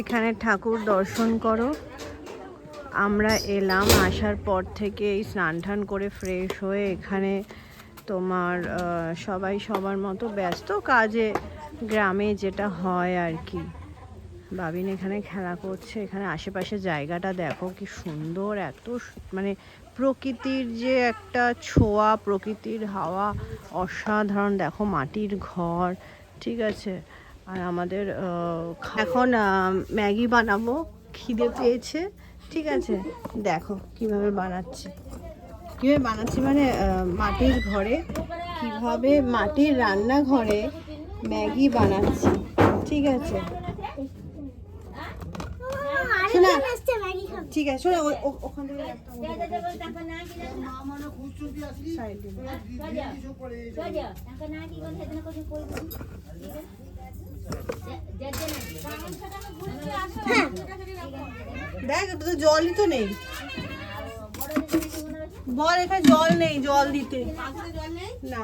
এখানে ঠাকুর দর্শন করো। আমরা এলাম, আসার পর থেকে এই স্নান টান করে ফ্রেশ হয়ে এখানে তোমার সবাই সবার মতো ব্যস্ত কাজে, গ্রামে যেটা হয় আর কি। বাবিন এখানে খেলা করছে। এখানে আশেপাশে জায়গাটা দেখো কি সুন্দর, এত মানে প্রকৃতির যে একটা ছোঁয়া, প্রকৃতির হাওয়া অসাধারণ। দেখো মাটির ঘর, ঠিক আছে। আর আমাদের এখন ম্যাগি বানাবো, খিদে পেয়েছে, ঠিক আছে। দেখো কিভাবে বানাচ্ছি, মানে মাটির ঘরে, কিভাবে মাটির রান্নাঘরে ম্যাগি বানাচ্ছি, ঠিক আছে। শোনা, ঠিক আছে, শোনা ওখান থেকে দেখ, তো জলই তো নেই। বল এখানে জল নেই, জল দিতে না।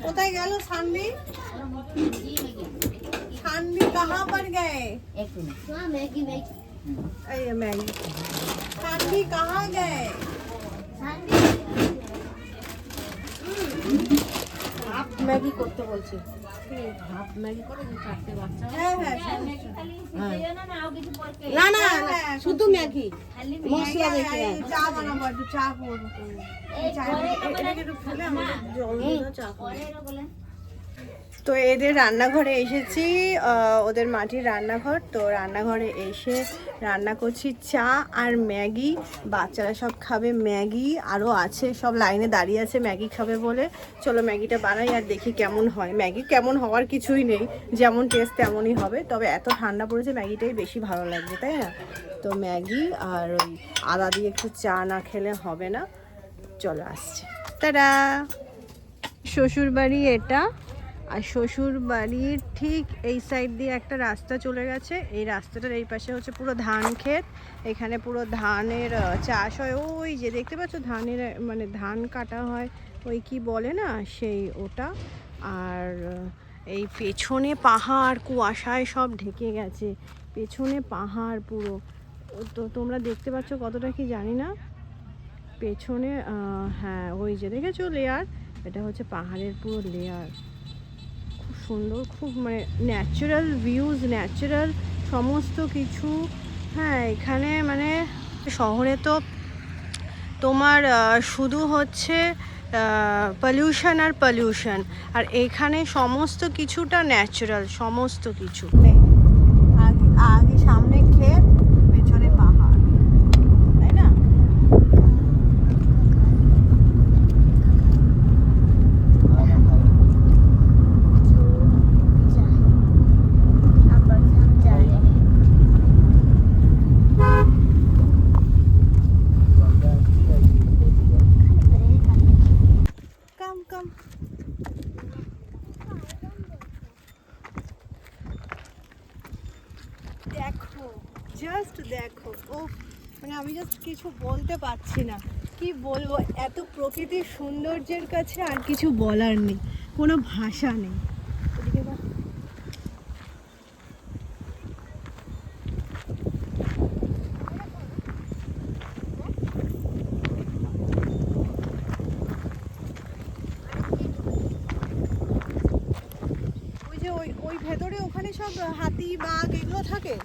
কোথায় গেল সানভি? सानवी कहाँ पर गए? मैगी सानवी कहाँ गए? हाफ मैगी করতে বলছি। হাফ ম্যাগি করে চারটে বাচ্চা। হ্যাঁ না না শুধু ম্যাগি, মশলা দেখে চা বানাবো, একটু চা করব। এটাকে একটু ফেলে আমাদের জল দিয়ে চা করব। তো এদের রান্নাঘরে এসেছি, ওদের মাটির রান্নাঘর। তো রান্নাঘরে এসে রান্না করছি চা আর ম্যাগি। বাচ্চারা সব খাবে ম্যাগি, আরও আছে সব লাইনে দাঁড়িয়ে আছে ম্যাগি খাবে বলে। চলো ম্যাগিটা বানাই আর দেখি কেমন হয়। ম্যাগি কেমন হওয়ার কিছুই নেই, যেমন টেস্ট তেমনই হবে। তবে এত ঠান্ডা পড়েছে ম্যাগিটাই বেশি ভালো লাগবে, তাই না? তো ম্যাগি আর ওই আদা দিয়ে একটু চা না খেলে হবে না। চলো আসছে, তারা। শ্বশুরবাড়ি এটা, আর শ্বশুর বাড়ির ঠিক এই সাইড দিয়ে একটা রাস্তা চলে গেছে। এই রাস্তাটার এই পাশে হচ্ছে পুরো ধান ক্ষেত। এখানে পুরো ধানের চাষ হয়। ওই যে দেখতে পাচ্ছ ধানের, মানে ধান কাটা হয়, ওই কি বলে না সেই ওটা। আর এই পেছনে পাহাড়, কুয়াশায় সব ঢেকে গেছে, পেছনে পাহাড় পুরো। তো তোমরা দেখতে পাচ্ছ কতটা কি জানি না পেছনে। হ্যাঁ ওই যে দেখেছো লেয়ার, এটা হচ্ছে পাহাড়ের পুরো লেয়ার। খুব সুন্দর, খুব মানে ন্যাচারাল ভিউজ, ন্যাচারাল সমস্ত কিছু। হ্যাঁ এখানে মানে শহরে তো তোমার শুধু হচ্ছে পলিউশন আর পলিউশন, আর এখানে সমস্ত কিছুটা ন্যাচারাল, সমস্ত কিছু। আগে সামনে ক্ষেত, পেছনে পাহাড়, তাই না? দেখো, জাস্ট দেখো। ও মানে আমি জাস্ট কিছু বলতে পারছি না, কি বলবো। এত প্রকৃতির সৌন্দর্যের কাছে আর কিছু বলার নেই, কোনো ভাষা নেই। ওই যে ওই ভেতরে ওখানে সব হাতি, বাঘ এগুলো থাকে।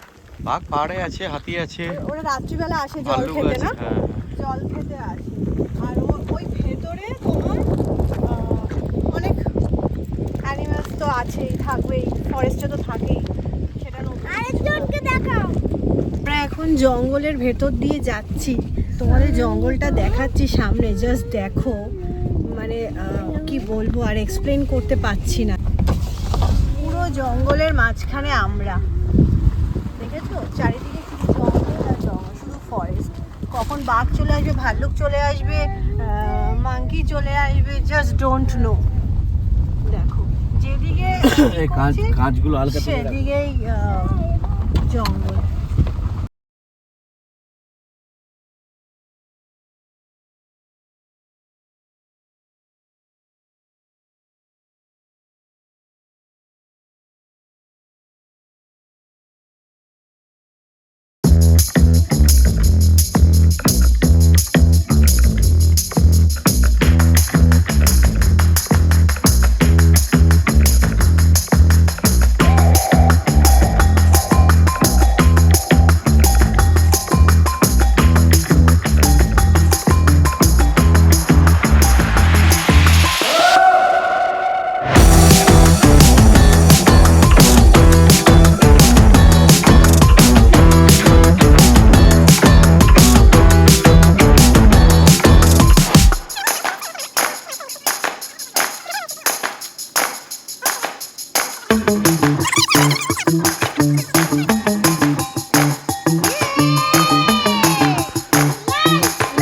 বাঘ পাহাড়ে আছে, হাতি আছে। ওরা রাত্রিবেলা আসে জল খেতে, না জল খেতে আসে। আর ওই ভেতরে তোমার অনেক অ্যানিমালস তো আছেই, থাকবেই, ফরেস্টে তো থাকেই। সেটা আরেকজনকে দেখাও। আমরা এখন জঙ্গলের ভেতর দিয়ে যাচ্ছি, তোমাদের জঙ্গলটা দেখাচ্ছি সামনে। জাস্ট দেখো, মানে কি বলবো, আর এক্সপ্লেন করতে পারছি না। পুরো জঙ্গলের মাঝখানে আমরা, দেখেছো চারিদিকে কি জঙ্গল। কখন বাঘ চলে আসবে, ভাল্লুক চলে আসবে, মাঙ্কি চলে আসবে, জাস্ট ডোন্ট নো। দেখো যেদিকে কাঁচগুলো হালকা সেদিকেই জঙ্গল।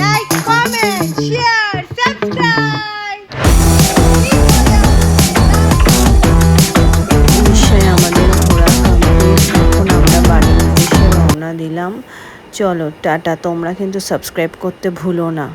Like, comment, share, subscribe. নিশ্চয়ই আমাদের ঘোরা কমপ্লিট। এখন আমরা বাড়ির উদ্দেশ্যে রওনা দিলাম। চলো টাটা। তোমরা কিন্তু সাবস্ক্রাইব করতে ভুলো না।